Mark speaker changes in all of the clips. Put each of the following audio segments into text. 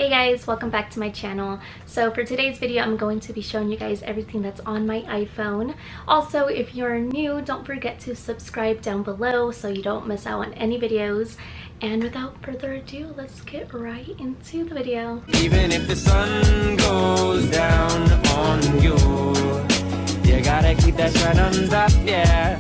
Speaker 1: Hey guys, welcome back to my channel. So for today's video, I'm going to be showing you guys everything that's on my iPhone. Also, if you're new, don't forget to subscribe down below so you don't miss out on any videos. And without further ado, let's get right into the video.
Speaker 2: Even if the sun goes down on you, you gotta keep that shine on top, yeah.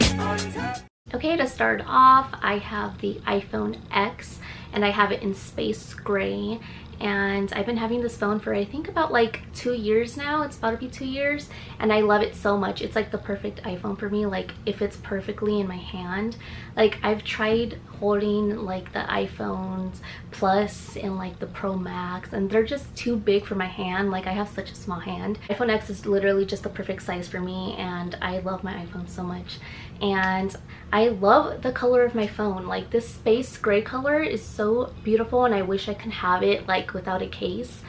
Speaker 1: Okay, to start off, I have the iPhone X and I have it in space gray. And I've been having this phone for I think about like 2 years now. It's about to be 2 years and I love it so much. It's like the perfect iPhone for me, like if it's perfectly in my hand. Like I've tried holding like the iPhones Plus and like the Pro Max and they're just too big for my hand. Like I have such a small hand. iPhone X is literally just the perfect size for me and I love my iPhone so much. And I love the color of my phone. Like this space gray color is so beautiful and I wish I could have it like without a case,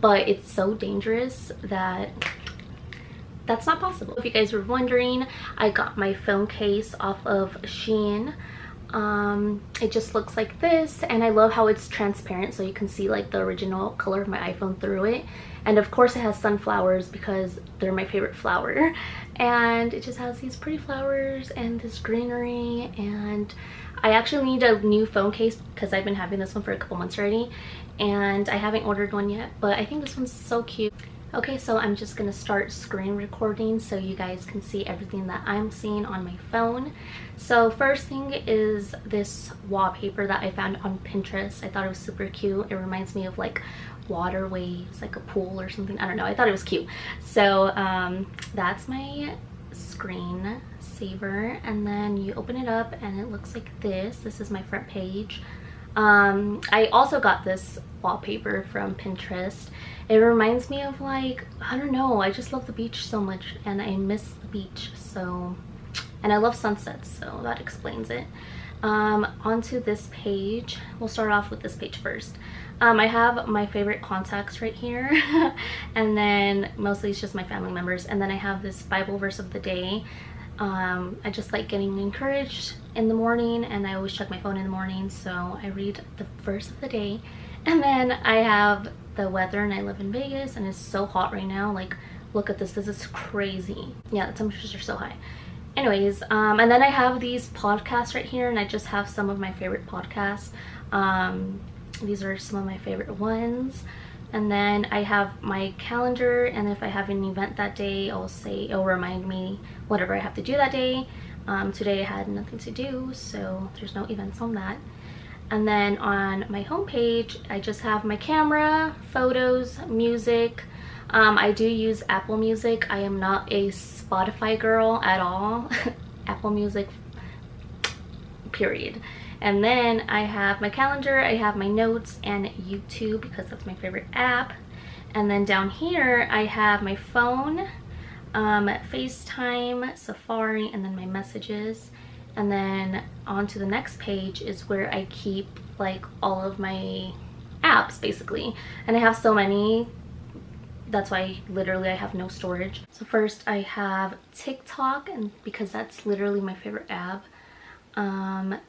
Speaker 1: but it's so dangerous that that's not possible. If you guys were wondering, I got my phone case off of Shein. It just looks like this and I love how it's transparent so you can see like the original color of my iPhone through it. And of course it has sunflowers because they're my favorite flower. And it just has these pretty flowers and this greenery. And I actually need a new phone case because I've been having this one for a couple months already. And I haven't ordered one yet, but I think this one's so cute. Okay, so I'm just gonna start screen recording so you guys can see everything that I'm seeing on my phone. So first thing is this wallpaper that I found on Pinterest. I thought it was super cute. It reminds me of like water waves, like a pool or something. I don't know, I thought it was cute. So that's my screen saver, and then you open it up and it looks like this. This is my front page. I also got this wallpaper from Pinterest. It reminds me of like, I don't know, I just love the beach so much and I miss the beach, so, and I love sunsets, so that explains it. Onto this page, we'll start off with this page first. I have my favorite contacts right here and then mostly it's just my family members, and then I have this Bible verse of the day. I just like getting encouraged in the morning and I always check my phone in the morning, so I read the verse of the day. And then I have the weather, and I live in Vegas and it's so hot right now. Like look at this is crazy. Yeah, the temperatures are so high. Anyways, and then I have these podcasts right here and I just have some of my favorite podcasts. These are some of my favorite ones. And then I have my calendar, and if I have an event that day, it'll remind me whatever I have to do that day. Today I had nothing to do, so there's no events on that. And then on my homepage, I just have my camera, photos, music. I do use Apple Music. I am not a Spotify girl at all. Apple Music, period. And then I have my calendar, I have my notes, and YouTube because that's my favorite app. And then down here I have my phone, FaceTime, Safari, and then my messages. And then on to the next page is where I keep like all of my apps basically. And I have so many, that's why literally I have no storage. So first I have TikTok, and because that's literally my favorite app.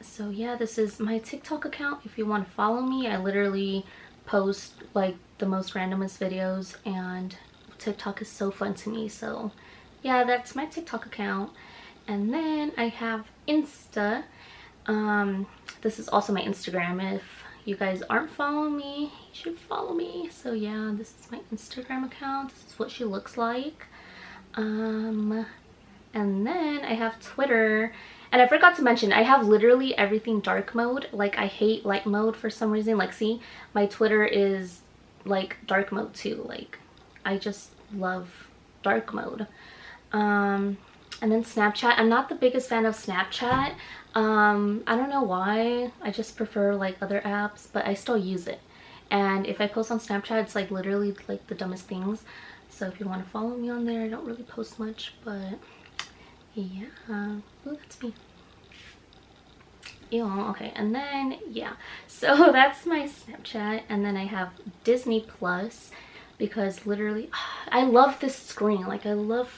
Speaker 1: So yeah, this is my TikTok account. If you want to follow me, I literally post like the most randomest videos and TikTok is so fun to me. So yeah, that's my TikTok account. And then I have Insta. This is also my Instagram. If you guys aren't following me, you should follow me. So yeah, this is my Instagram account. This is what she looks like. And then I have Twitter. And I forgot to mention, I have literally everything dark mode. Like I hate light mode for some reason. Like see, my Twitter is like dark mode too. Like I just love dark mode. And then Snapchat. I'm not the biggest fan of Snapchat. I don't know why. I just prefer like other apps, but I still use it. And if I post on Snapchat, it's like literally like the dumbest things. So if you want to follow me on there, I don't really post much, but yeah. Oh, that's me. Ew, okay, and then yeah, so that's my Snapchat. And then I have Disney Plus because literally I love this screen. Like I love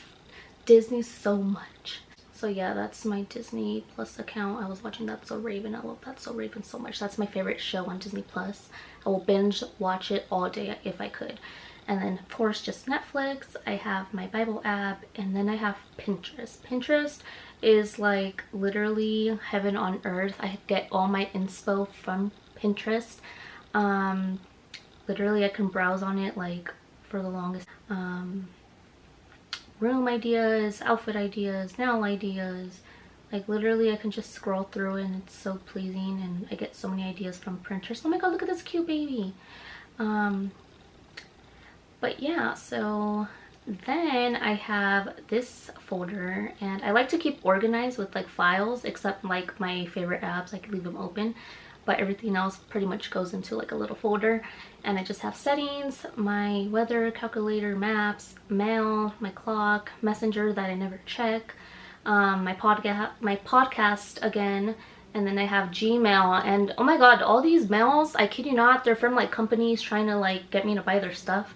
Speaker 1: Disney so much. So yeah, that's my Disney Plus account. I was watching That's So Raven. I love That's So Raven so much. That's my favorite show on Disney Plus. I will binge watch it all day if I could. And then of course just Netflix. I have my Bible app, and then I have Pinterest. Pinterest is like literally heaven on earth. I get all my inspo from Pinterest. Literally I can browse on it like for the longest. Room ideas, outfit ideas, nail ideas. Like literally I can just scroll through it and it's so pleasing, and I get so many ideas from Pinterest. Oh my god, look at this cute baby. But yeah, so then I have this folder, and I like to keep organized with like files, except like my favorite apps I can leave them open, but everything else pretty much goes into like a little folder. And I just have settings, my weather, calculator, maps, mail, my clock, messenger that I never check, my podcast again, and then I have Gmail. And oh my god, all these mails, I kid you not, they're from like companies trying to like get me to buy their stuff,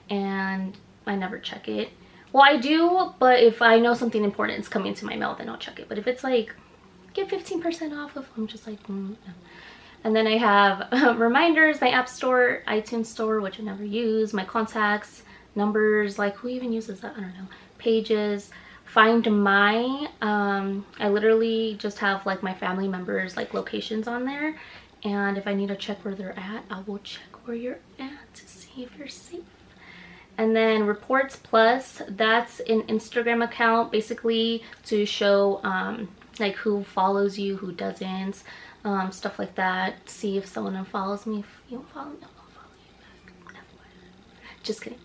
Speaker 1: and I never check it. Well, I do, but if I know something important is coming to my mail, then I'll check it. But if it's like get 15% off of, I'm just like no. And then I have reminders, my app store, iTunes store, which I never use, my contacts, numbers, like who even uses that? I don't know. Pages, Find My. I literally just have like my family members like locations on there, and if I need to check where they're at, I will check where you're at to see if you're safe. And then Reports Plus, that's an Instagram account basically to show like who follows you, who doesn't, stuff like that. See if someone unfollows me. If you don't follow me, I'll follow you back. Just kidding.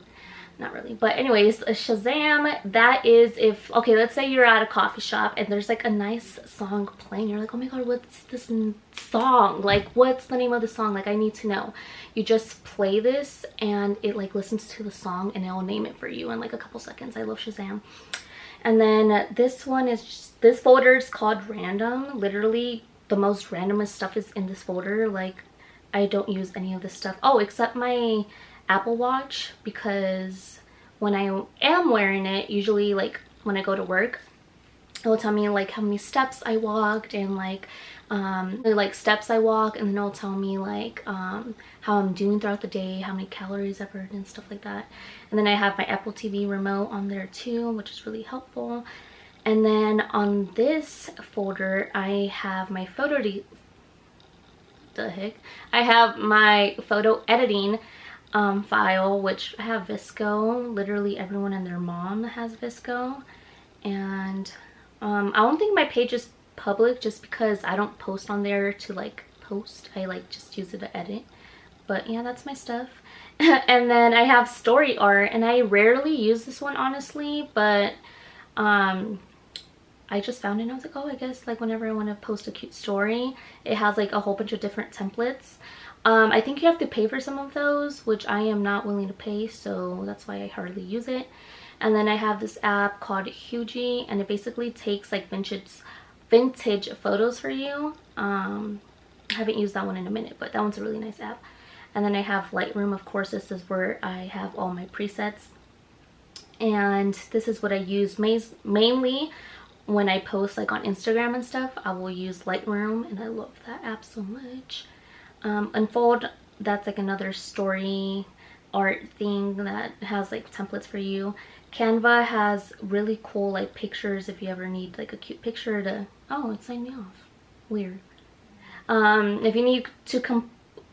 Speaker 1: Not really. But anyways, a Shazam, that is if, okay, let's say you're at a coffee shop and there's like a nice song playing. You're like, oh my god, what's this song? Like, what's the name of the song? Like, I need to know. You just play this and it like listens to the song and it'll name it for you in like a couple seconds. I love Shazam. And then this one is just, this folder is called Random. Literally the most randomest stuff is in this folder. Like, I don't use any of this stuff. Oh, except my Apple Watch, because when I am wearing it, usually like when I go to work, it will tell me like how many steps I walked and like steps I walk, and then it'll tell me like how I'm doing throughout the day, how many calories I burned and stuff like that. And then I have my Apple TV remote on there too, which is really helpful. And then on this folder I have my I have my photo editing file, which I have VSCO. Literally everyone and their mom has VSCO. And I don't think my page is public just because I don't post on there to like post. I like just use it to edit. But yeah, that's my stuff. And then I have story art, and I rarely use this one honestly, but I just found it and I was like, oh, I guess like whenever I want to post a cute story, it has like a whole bunch of different templates. I think you have to pay for some of those, which I am not willing to pay, so that's why I hardly use it. And then I have this app called Hugie, and it basically takes like vintage photos for you. I haven't used that one in a minute, but that one's a really nice app. And then I have Lightroom. Of course, this is where I have all my presets, and this is what I use mainly when I post like on Instagram and stuff. I will use Lightroom, and I love that app so much. Unfold, that's like another story art thing that has like templates for you. Canva has really cool like pictures if you ever need like a cute picture to, oh, it signed me off, weird. If you need to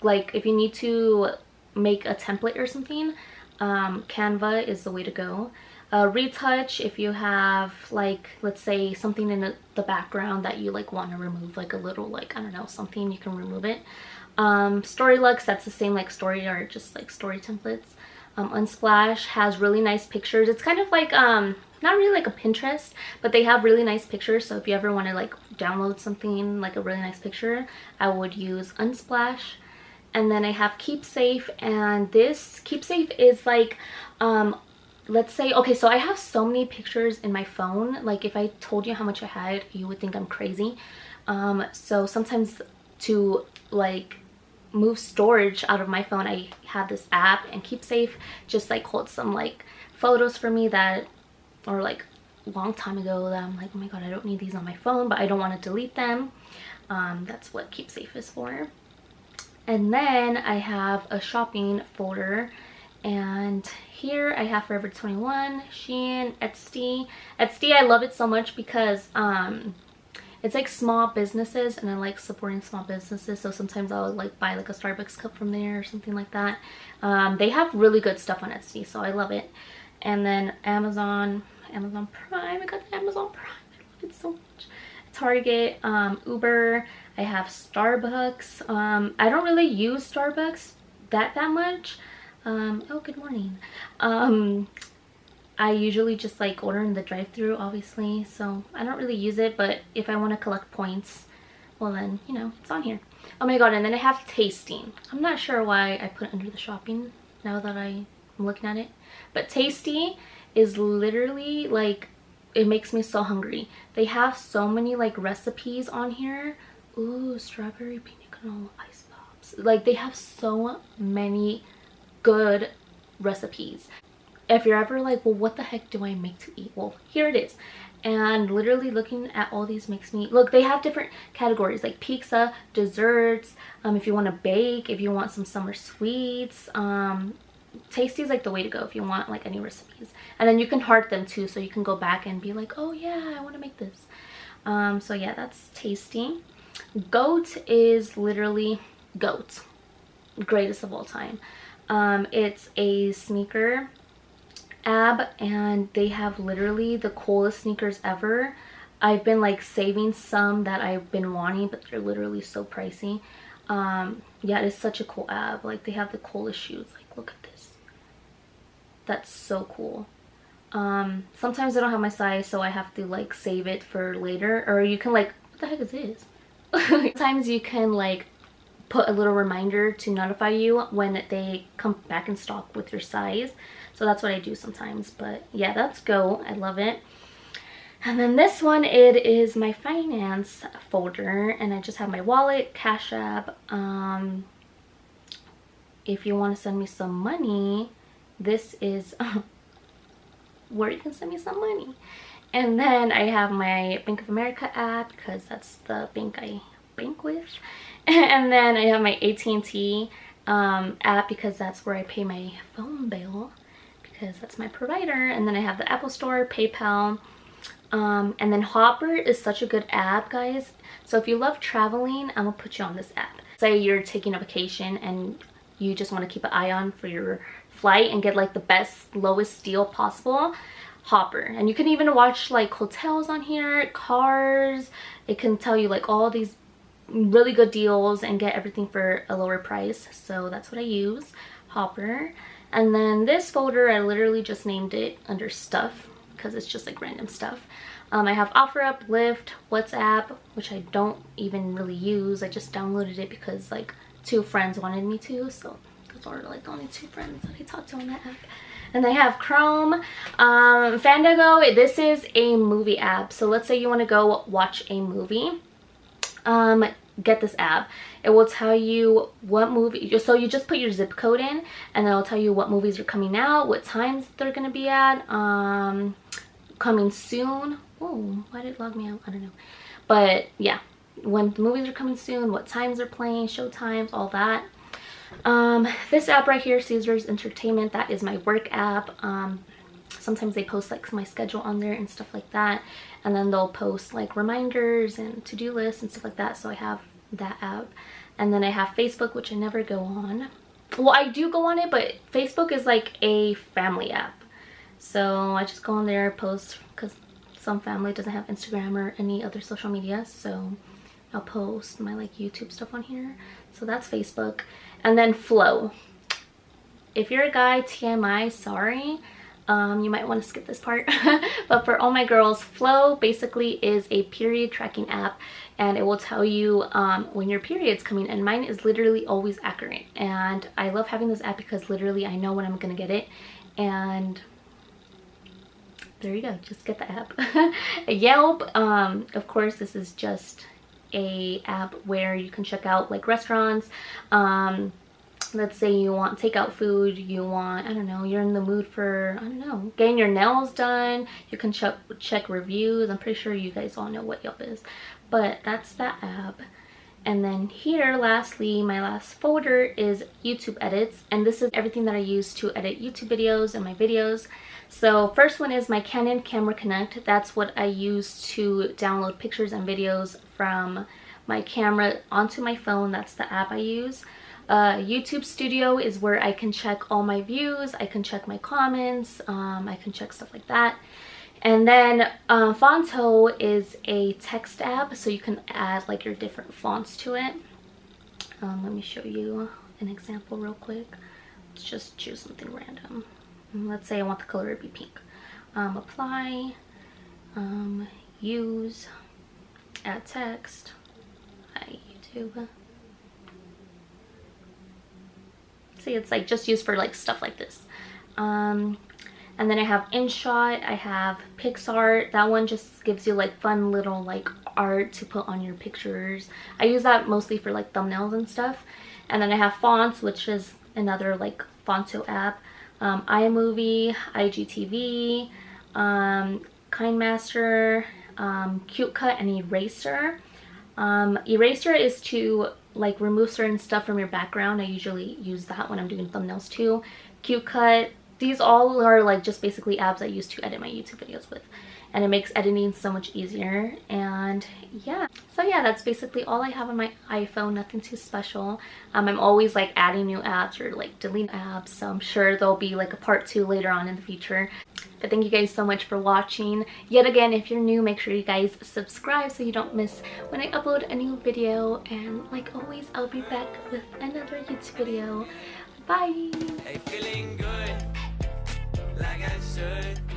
Speaker 1: if you need to make a template or something, Canva is the way to go. Retouch, if you have like, let's say something in the background that you like want to remove, like a little like, I don't know, something, you can remove it. Storylux, that's the same like story art, just like story templates. Unsplash has really nice pictures. It's kind of like not really like a Pinterest, but they have really nice pictures. So if you ever want to like download something like a really nice picture, I would use Unsplash. And then I have Keepsafe, and this Keepsafe is like let's say, okay, so I have so many pictures in my phone. Like if I told you how much I had, you would think I'm crazy. So sometimes to like move storage out of my phone, I have this app, and Keepsafe just like holds some like photos for me that, or like long time ago that I'm like, oh my god, I don't need these on my phone, but I don't want to delete them. That's what Keep Safe is for. And then I have a shopping folder, and here I have Forever 21, Shein, Etsy. Etsy, I love it so much because it's like small businesses, and I like supporting small businesses, so sometimes I'll like buy like a Starbucks cup from there or something like that. They have really good stuff on Etsy, so I love it. And then Amazon Prime. I got the Amazon Prime. I love it so much. Target, Uber. I have Starbucks. I don't really use Starbucks that much. Oh, good morning. I usually just like order in the drive-thru, obviously, so I don't really use it, but if I want to collect points, well then, you know, it's on here. Oh my god, and then I have Tasty. I'm not sure why I put it under the shopping now that I'm looking at it, but Tasty is literally like, it makes me so hungry. They have so many like recipes on here. Ooh, strawberry pina colada ice pops. Like, they have so many good recipes. If you're ever like, well, what the heck do I make to eat? Well, here it is. And literally looking at all these makes me look. They have different categories like pizza, desserts, if you want to bake, if you want some summer sweets. Tasty is like the way to go if you want like any recipes. And then you can heart them too, so you can go back and be like, oh yeah, I want to make this. So yeah, that's Tasty. Goat is literally Goat, greatest of all time. It's a sneaker app, and they have literally the coolest sneakers ever. I've been like saving some that I've been wanting, but they're literally so pricey. Yeah, it's such a cool app. Like, they have the coolest shoes. Like, look at this. That's so cool. Sometimes I don't have my size, so I have to like save it for later. Or you can like, what the heck is this? Sometimes you can like put a little reminder to notify you when they come back in stock with your size. So that's what I do sometimes. But yeah, that's Go. I love it. And then this one, it is my finance folder, and I just have my wallet, Cash App. If you want to send me some money, this is where you can send me some money. And then I have my Bank of America app, because that's the bank I bank with. And then I have my AT&T app, because that's where I pay my phone bill, because that's my provider. And then I have the Apple Store, PayPal. And then Hopper is such a good app, guys. So if you love traveling, I'm gonna put you on this app. Say you're taking a vacation and you just want to keep an eye on for your flight and get like the best, lowest deal possible. Hopper. And you can even watch like hotels on here, cars. It can tell you like all these really good deals and get everything for a lower price. So that's what I use, Hopper. And then this folder, I literally just named it under stuff, because it's just like random stuff. I have OfferUp, Lyft, WhatsApp, which I don't even really use. I just downloaded it because like 2 friends wanted me to, so those are like the only 2 friends that I talked to on that app. And I have Chrome, Fandango. This is a movie app. So let's say you want to go watch a movie. Get this app. It will tell you what movie, so you just put your zip code in, and it'll tell you what movies are coming out, what times they're gonna be at, coming soon. Oh, why did it log me out? I don't know. But yeah, when the movies are coming soon, what times they're playing, show times, all that. This app right here, Caesars Entertainment, that is my work app. Sometimes they post like my schedule on there and stuff like that, and then they'll post like reminders and to-do lists and stuff like that. So I have that app. And then I have Facebook, which I never go on. Well, I do go on it, but Facebook is like a family app, so I just go on there, post, because some family doesn't have Instagram or any other social media, so I'll post my like YouTube stuff on here. So that's Facebook. And then Flow. If you're a guy, TMI, sorry. You might want to skip this part. But for all my girls, Flow basically is a period tracking app, and it will tell you when your period's coming, and mine is literally always accurate. And I love having this app because literally I know when I'm gonna get it. And there you go, just get the app. Yelp, of course, this is just a app where you can check out like restaurants, let's say you want takeout food, you want, I don't know, you're in the mood for, I don't know, getting your nails done, you can check reviews. I'm pretty sure you guys all know what Yelp is, but that's that app. And then here, lastly, my last folder is YouTube edits, and this is everything that I use to edit YouTube videos and my videos. So first one is my Canon Camera Connect. That's what I use to download pictures and videos from my camera onto my phone. That's the app I use. YouTube Studio is where I can check all my views, I can check my comments, I can check stuff like that. And then Fonto is a text app, so you can add like your different fonts to it. Let me show you an example real quick. Let's just choose something random. Let's say I want the color to be pink. Apply, use, add text, hi YouTube. See, it's like just used for like stuff like this. And then I have InShot, I have PixArt. That one just gives you like fun little like art to put on your pictures. I use that mostly for like thumbnails and stuff. And then I have Fonts, which is another like Fonto app. iMovie, IGTV, KineMaster, CuteCut, and Eraser. Eraser is to like remove certain stuff from your background. I usually use that when I'm doing thumbnails too. CuteCut. These all are like just basically apps I use to edit my YouTube videos with, and it makes editing so much easier. And yeah, so yeah, that's basically all I have on my iPhone. Nothing too special. I'm always like adding new apps or like deleting apps, so I'm sure there'll be like a part 2 later on in the future. But thank you guys so much for watching. Yet again, if you're new, make sure you guys subscribe so you don't miss when I upload a new video. And like always, I'll be back with another YouTube video. Bye!
Speaker 2: Hey, feeling good, like I should.